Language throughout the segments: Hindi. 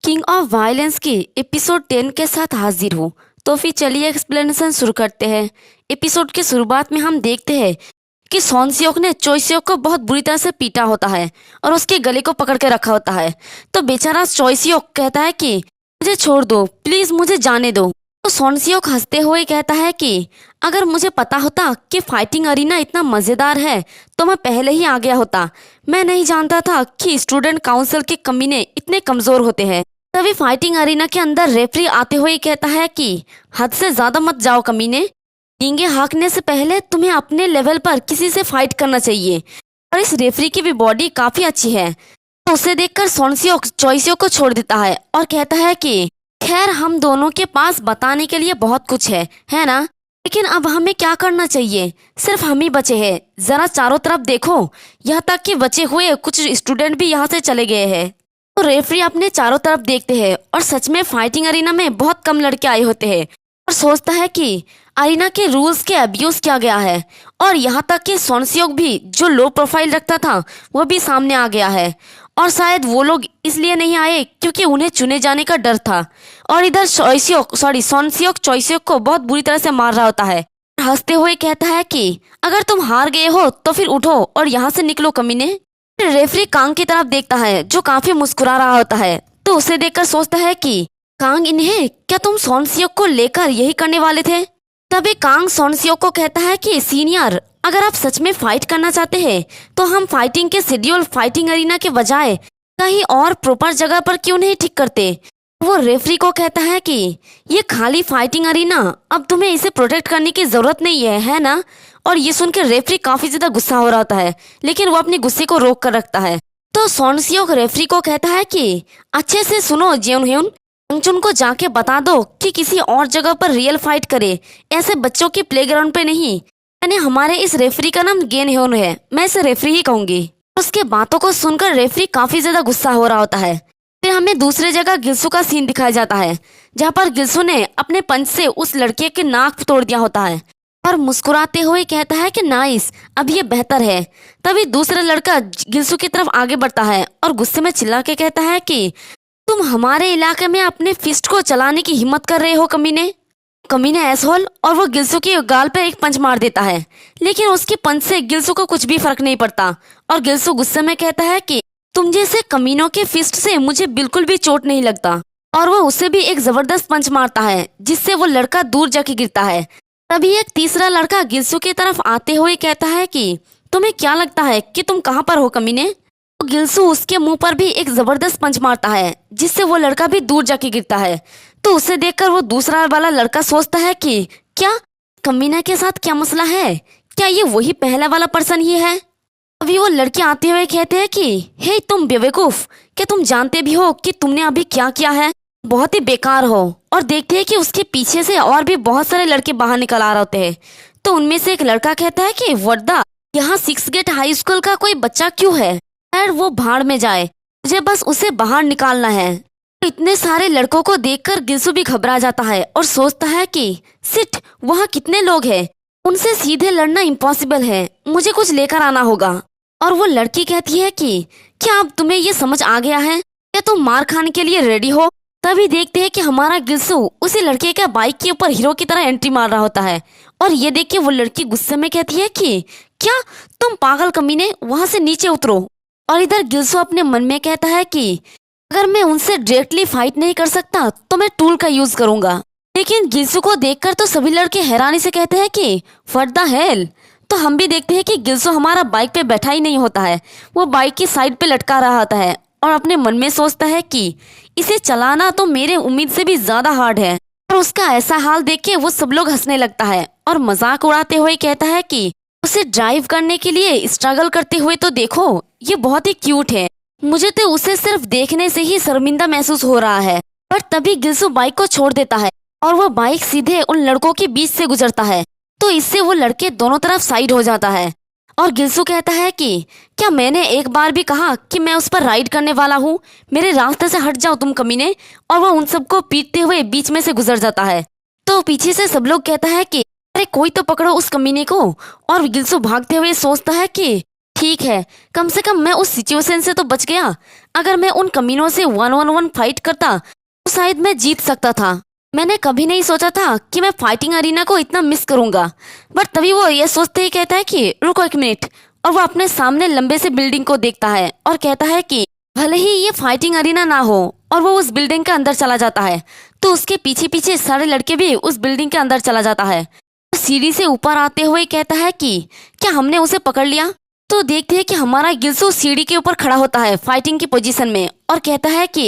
किंग ऑफ वायलेंस की एपिसोड 10 के साथ हाजिर हूँ। तो फिर चलिए एक्सप्लेनेशन शुरू करते हैं। एपिसोड की शुरुआत में हम देखते हैं कि सोनसियोक ने चोइसियोक को बहुत बुरी तरह से पीटा होता है और उसके गले को पकड़ के रखा होता है। तो बेचारा चोइसियोक कहता है कि मुझे छोड़ दो, प्लीज मुझे जाने दो। तो सोनसियोक हंसते हुए कहता है कि अगर मुझे पता होता कि फाइटिंग अरीना इतना मजेदार है तो मैं पहले ही आ गया होता। मैं नहीं जानता था कि स्टूडेंट काउंसिल के कमीने इतने कमजोर होते हैं। तभी फाइटिंग अरीना के अंदर रेफरी आते हुए कहता है कि हद से ज्यादा मत जाओ कमीने, डींगे हाँकने से पहले तुम्हें अपने लेवल पर किसी से फाइट करना चाहिए। और इस रेफरी की भी बॉडी काफी अच्छी है। तो उसे देखकर सोनसियोक चोइसियोक को छोड़ देता है और कहता है कि खैर हम दोनों के पास बताने के लिए बहुत कुछ है ना? लेकिन अब हमें क्या करना चाहिए? सिर्फ हम ही बचे हैं। जरा चारों तरफ देखो, यहाँ तक कि बचे हुए कुछ स्टूडेंट भी यहाँ से चले गए हैं। तो रेफरी अपने चारों तरफ देखते हैं और सच में फाइटिंग अरीना में बहुत कम लड़के आए होते हैं और सोचता है कि अरीना के रूल्स के अब्यूज किया गया है। और यहाँ तक कि सोनसियोक भी जो लो प्रोफाइल रखता था वो भी सामने आ गया है। और शायद वो लोग इसलिए नहीं आए क्योंकि उन्हें चुने जाने का डर था। और इधर सोनसियोक चोइसियोक को बहुत बुरी तरह से मार रहा होता है। हंसते हुए कहता है कि अगर तुम हार गए हो तो फिर उठो और यहाँ से निकलो कमीने। रेफरी कांग की तरफ देखता है जो काफी मुस्कुरा रहा होता है। तो उसे देखकर सोचता है कि कांग इन्हें, क्या तुम सोनसियोक को लेकर यही करने वाले थे? तभी कांग सोनसियोक को कहता है कि सीनियर, अगर आप सच में फाइट करना चाहते हैं तो हम फाइटिंग के शेड्यूल फाइटिंग अरीना के बजाय कहीं और प्रॉपर जगह पर क्यों नहीं ठीक करते? वो रेफरी को कहता है कि ये खाली फाइटिंग अरीना, अब तुम्हें इसे प्रोटेक्ट करने की जरूरत नहीं है ना? और ये सुनकर रेफरी काफी ज्यादा गुस्सा हो रहा होता है, लेकिन वो अपने गुस्से को रोक कर रखता है। तो सोनसियोक रेफरी को कहता है कि अच्छे से सुनो जेउनह्यून, अंगचुन को जाके बता दो कि किसी और जगह पर रियल फाइट करे, ऐसे बच्चों के प्लेग्राउंड पे नहीं। यानी हमारे इस रेफरी का नाम गेन ह्योन है, मैं इसे रेफरी ही कहूंगी। उसके बातों को सुनकर रेफरी काफी ज्यादा गुस्सा हो रहा होता है। फिर हमें दूसरी जगह गिल्सू का सीन दिखाया जाता है जहाँ पर गिल्सू ने अपने पंच से उस लड़के के नाक तोड़ दिया होता है और मुस्कुराते हुए कहता है कि नाइस, अब ये बेहतर है। तभी दूसरा लड़का गिल्सू की तरफ आगे बढ़ता है और गुस्से में चिल्ला के कहता है कि तुम हमारे इलाके में अपने फिस्ट को चलाने की हिम्मत कर रहे हो कमीने एसहोल। और वो गिल्सू की गाल पे एक पंच मार देता है, लेकिन उसके पंच से गिल्सू को कुछ भी फर्क नहीं पड़ता। और गिल्सू गुस्से में कहता है कि तुम जैसे कमीनों के फिस्ट से मुझे बिल्कुल भी चोट नहीं लगता। और वो उसे भी एक जबरदस्त पंच मारता है जिससे वो लड़का दूर जाके गिरता है। तभी एक तीसरा लड़का गिल्सू की तरफ आते हुए कहता है कि तुम्हें क्या लगता है कि तुम कहाँ पर हो कमीने? तो गिल्सू उसके मुंह पर भी एक जबरदस्त पंच मारता है जिससे वो लड़का भी दूर जाके गिरता है। तो उसे देखकर वो दूसरा वाला लड़का सोचता है कि क्या कमीना के साथ क्या मसला है? क्या ये वही पहला वाला पर्सन ही है? अभी वो लड़के आते हुए कहते हैं कि हे तुम बेवकूफ, क्या तुम जानते भी हो कि तुमने अभी क्या किया है? बहुत ही बेकार हो। और देखते हैं कि उसके पीछे से और भी बहुत सारे लड़के बाहर निकल आ रहे होते हैं। तो उनमें से एक लड़का कहता है कि वर्दा, यहाँ 6 गेट हाई स्कूल का कोई बच्चा क्यों है? यार वो भाड़ में जाए, मुझे बस उसे बाहर निकालना है। तो इतने सारे लड़कों को देखकर गिल्सू भी घबरा जाता है और सोचता है कि सिट, वहाँ कितने लोग हैं, उनसे सीधे लड़ना इम्पॉसिबल है, मुझे कुछ लेकर आना होगा। और वो लड़की कहती है कि क्या अब तुम्हें ये समझ आ गया है? क्या तुम मार खाने के लिए रेडी हो? तभी देखते हैं कि हमारा गिल्सू उसी लड़के के बाइक के ऊपर हीरो की तरह एंट्री मार रहा होता है। और ये देख के वो लड़की गुस्से में कहती है कि क्या तुम पागल कमीने, वहां से नीचे उतरो। और इधर गिल्सू अपने मन में कहता है कि अगर मैं उनसे डायरेक्टली फाइट नहीं कर सकता तो मैं टूल का यूज करूंगा। लेकिन गिल्सू को देखकर तो सभी लड़के हैरानी से कहते हैं कि व्हाट द हेल। तो हम भी देखते हैं कि गिल्सू हमारा बाइक पे बैठा ही नहीं होता है, वो बाइक की साइड पे लटका रहा होता है और अपने मन में सोचता है कि इसे चलाना तो मेरे उम्मीद से भी ज्यादा हार्ड है। और उसका ऐसा हाल देख के वो सब लोग हंसने लगता है और मजाक उड़ाते हुए कहता है कि उसे ड्राइव करने के लिए स्ट्रगल करते हुए तो देखो, ये बहुत ही क्यूट है, मुझे तो उसे सिर्फ देखने से ही शर्मिंदा महसूस हो रहा है। पर तभी गिल्सू बाइक को छोड़ देता है और वो बाइक सीधे उन लड़कों के बीच से गुजरता है। तो इससे वो लड़के दोनों तरफ साइड हो जाता है। और गिल्सू कहता है कि क्या मैंने एक बार भी कहा कि मैं उस पर राइड करने वाला हूँ? मेरे रास्ते से हट जाओ तुम कमीने। और वो उन सबको पीटते हुए बीच में से गुजर जाता है। तो पीछे से सब लोग कहता है कि अरे कोई तो पकड़ो उस कमीने को। और गिल्सू भागते हुए सोचता है कि ठीक है, कम से कम मैं उस सिचुएशन से तो बच गया। अगर मैं उन कमीनों से 1-on-1 फाइट करता तो शायद मैं जीत सकता था। मैंने कभी नहीं सोचा था कि मैं फाइटिंग अरीना को इतना मिस करूंगा। बट तभी वो ये सोचते ही कहता है कि रुको एक मिनट, और वो अपने सामने लंबे से बिल्डिंग को देखता है और कहता है कि भले ही ये फाइटिंग अरीना ना हो, और वो उस बिल्डिंग के अंदर चला जाता है। तो उसके पीछे पीछे सारे लड़के भी उस बिल्डिंग के अंदर चला जाता है। सीढ़ी से ऊपर आते हुए कहता है कि क्या हमने उसे पकड़ लिया? तो देखते हैं कि हमारा गिल्सू सीढ़ी के ऊपर खड़ा होता है फाइटिंग की पोजीशन में और कहता है कि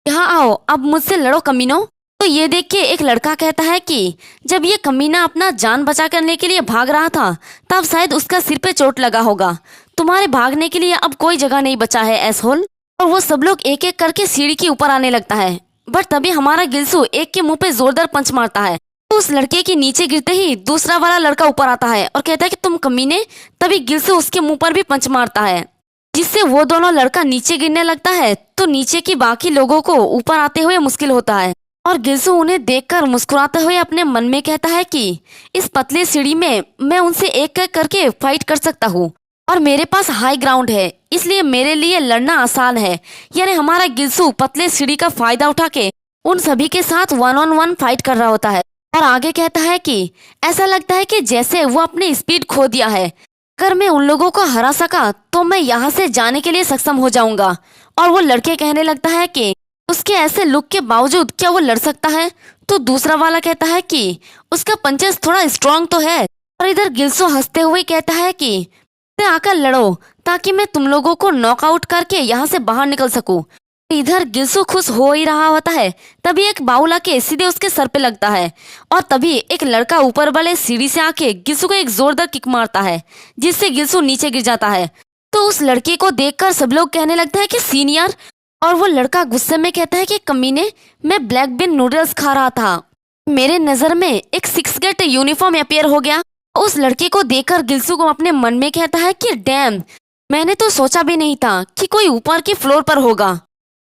यहाँ आओ, अब मुझसे लड़ो कमीनो। तो ये देख के एक लड़का कहता है कि जब ये कमीना अपना जान बचा करने के लिए भाग रहा था तब शायद उसका सिर पे चोट लगा होगा। तुम्हारे भागने के लिए अब कोई जगह नहीं बचा है एसहोल। और वो सब लोग एक एक करके सीढ़ी के ऊपर आने लगता है। बट तभी हमारा गिल्सू एक के मुंह पे जोरदार पंच मारता है। तो उस लड़के के नीचे गिरते ही दूसरा वाला लड़का ऊपर आता है और कहता है कि तुम कमीने। तभी गिल्सू उसके मुंह पर भी पंच मारता है, जिससे वो दोनों लड़का नीचे गिरने लगता है। तो नीचे की बाकी लोगों को ऊपर आते हुए मुश्किल होता है और गिल्सू उन्हें देखकर मुस्कुराते हुए अपने मन में कहता है कि इस पतले सीढ़ी में मैं उनसे एक एक करके फाइट कर सकता हूँ और मेरे पास हाई ग्राउंड है, इसलिए मेरे लिए लड़ना आसान है। यानी हमारा गिल्सू पतले सीढ़ी का फायदा उठा के उन सभी के साथ 1-on-1 फाइट कर रहा होता है और आगे कहता है कि ऐसा लगता है कि जैसे वो अपनी स्पीड खो दिया है। अगर मैं उन लोगों को हरा सका तो मैं यहाँ से जाने के लिए सक्षम हो जाऊंगा। और वो लड़के कहने लगता है कि उसके ऐसे लुक के बावजूद क्या वो लड़ सकता है? तो दूसरा वाला कहता है कि उसका पंचेस थोड़ा स्ट्रांग तो है। और इधर गिल्सो हंसते हुए कहता है कि आकर लड़ो ताकि मैं तुम लोगों को नॉकआउट करके यहाँ से बाहर निकल सकूं। इधर गिल्सो खुश हो ही रहा होता है, तभी एक बाउल आके सीधे उसके सर पे लगता है और तभी एक लड़का ऊपर वाले सीढ़ी से आके गिल्सो को एक जोरदार किक मारता है, जिससे गिल्सो नीचे गिर जाता है। तो उस लड़के को देखकर सब लोग कहने लगता है कि सीनियर। और वो लड़का गुस्से में कहता है कि कमीने, मैं ब्लैक बीन नूडल्स खा रहा था, मेरे नजर में एक 6 गेट यूनिफॉर्म अपीयर हो गया। उस लड़के को देखकर गिल्सू को अपने मन में कहता है कि डैम, मैंने तो सोचा भी नहीं था कि कोई ऊपर के फ्लोर पर होगा।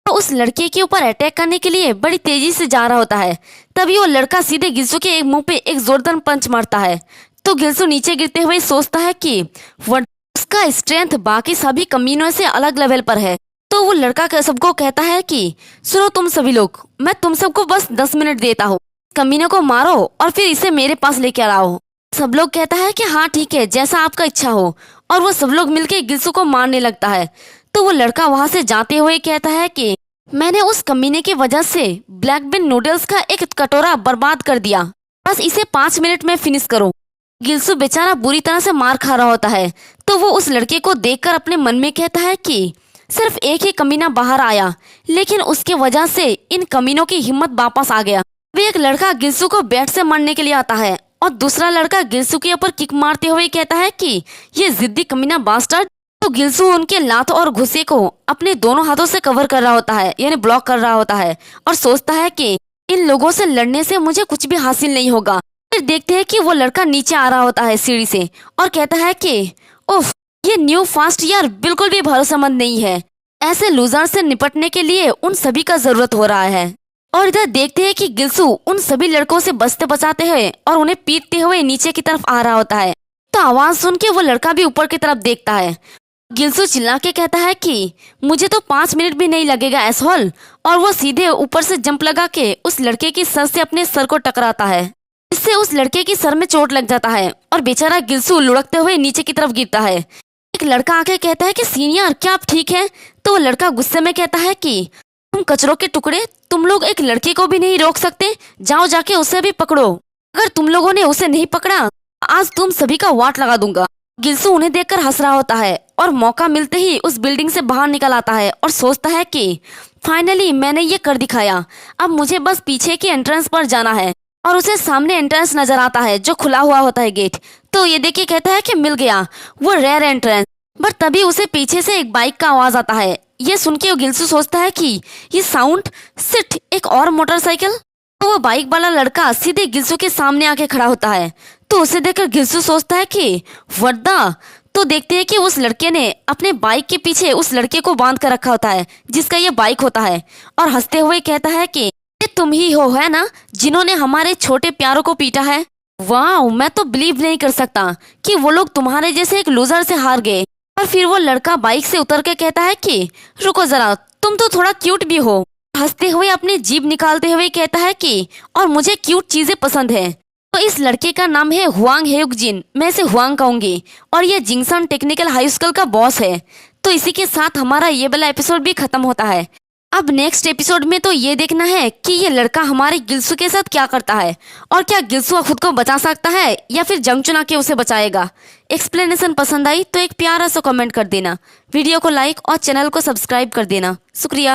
तो उस लड़के के ऊपर अटैक करने के लिए बड़ी तेजी से जा रहा होता है। तभी वो लड़का सीधे गिल्सू के एक मुंह पे एक जोरदार पंच मारता है। तो गिल्सू नीचे गिरते हुए सोचता है कि उसका स्ट्रेंथ बाकी सभी कमीनों से अलग लेवल पर है। तो वो लड़का सबको कहता है कि सुनो तुम सभी लोग, मैं तुम सबको बस 10 मिनट देता हूँ, कमीनों को मारो और फिर इसे मेरे पास लेके आओ। सब लोग कहता है कि हाँ ठीक है, जैसा आपका इच्छा हो। और वो सब लोग मिलके गिल्सू को मारने लगता है। तो वो लड़का वहां से जाते हुए कहता है कि मैंने उस कमीने की वजह से ब्लैक बीन नूडल्स का एक कटोरा बर्बाद कर दिया, बस इसे 5 मिनट में फिनिश करो। गिल्सू बेचारा बुरी तरह से मार खा रहा होता है। तो वो उस लड़के को देखकर अपने मन में कहता है कि सिर्फ एक ही कमीना बाहर आया, लेकिन उसके वजह से इन कमीनों की हिम्मत वापस आ गया। वे एक लड़का गिल्सू को बैट से मारने के लिए आता है और दूसरा लड़का गिल्सू के ऊपर किक मारते हुए कहता है कि ये जिद्दी कमीना बास्टर्ड। तो गिल्सू उनके लात और घुसे को अपने दोनों हाथों से कवर कर रहा होता है, यानी ब्लॉक कर रहा होता है और सोचता है कि इन लोगों से लड़ने से मुझे कुछ भी हासिल नहीं होगा। फिर देखते हैं कि वो लड़का नीचे आ रहा होता है सीढ़ी से और कहता है कि उफ, ये न्यू फास्ट यार बिल्कुल भी भरोसेमंद नहीं है। ऐसे लूजर से निपटने के लिए उन सभी का जरूरत हो रहा है। और इधर देखते हैं कि गिल्सू उन सभी लड़कों से बचते बचाते हुए और उन्हें पीटते हुए नीचे की तरफ आ रहा होता है। तो आवाज सुन के वो लड़का भी ऊपर की तरफ देखता है। गिल्सू चिल्ला के कहता है कि मुझे तो 5 मिनट भी नहीं लगेगा एसहोल। और वो सीधे ऊपर से जंप लगा के उस लड़के की सर से अपने सर को टकराता है, इससे उस लड़के की सर में चोट लग जाता है और बेचारा गिल्सू लुढ़कते हुए नीचे की तरफ गिरता है। एक लड़का आके कहता है कि सीनियर क्या आप ठीक है? तो वो लड़का गुस्से में कहता है कि तुम कचरों के टुकड़े, तुम लोग एक लड़के को भी नहीं रोक सकते, जाओ जाके उसे भी पकड़ो। अगर तुम लोगों ने उसे नहीं पकड़ा आज तुम सभी का वाट लगा दूंगा। गिल्सू उन्हें देखकर हंस रहा होता है और मौका मिलते ही उस बिल्डिंग से बाहर निकल आता है और सोचता है कि फाइनली मैंने ये कर दिखाया, अब मुझे बस पीछे की एंट्रेंस पर जाना है। और उसे सामने एंट्रेंस नजर आता है जो खुला हुआ होता है गेट। तो ये देखिए कहता है कि मिल गया वो रेयर एंट्रेंस। बट तभी उसे पीछे से एक बाइक का आवाज आता है। ये सुन के गिल्सू सोचता है कि ये साउंड सिट एक और मोटरसाइकिल। तो वो बाइक वाला लड़का सीधे गिल्सू के सामने आके खड़ा होता है। तो उसे देखकर गिल्सू सोचता है कि वर्दा। तो देखते हैं कि उस लड़के ने अपने बाइक के पीछे उस लड़के को बांध कर रखा होता है जिसका ये बाइक होता है और हंसते हुए कहता है कि ये तुम ही हो है ना जिन्होंने हमारे छोटे प्यारों को पीटा है। वाह, मैं तो बिलीव नहीं कर सकता कि वो लोग तुम्हारे जैसे एक लूजर से हार गए। और फिर वो लड़का बाइक से उतर के कहता है कि रुको जरा, तुम तो थोड़ा क्यूट भी हो। हंसते हुए अपनी जीभ निकालते हुए कहता है कि और मुझे क्यूट चीजें पसंद है। तो इस लड़के का नाम है हुआंग हेयुक जिन, मैं इसे हुआंग कहूंगी, और ये जिंगसन टेक्निकल हाई स्कूल का बॉस है। तो इसी के साथ हमारा ये वाला एपिसोड भी खत्म होता है। अब नेक्स्ट एपिसोड में तो ये देखना है कि ये लड़का हमारे गिल्सू के साथ क्या करता है, और क्या गिल्सू खुद को बचा सकता है या फिर जंग चुना के उसे बचाएगा। एक्सप्लेनेशन पसंद आई तो एक प्यारा सा कमेंट कर देना, वीडियो को लाइक और चैनल को सब्सक्राइब कर देना। शुक्रिया।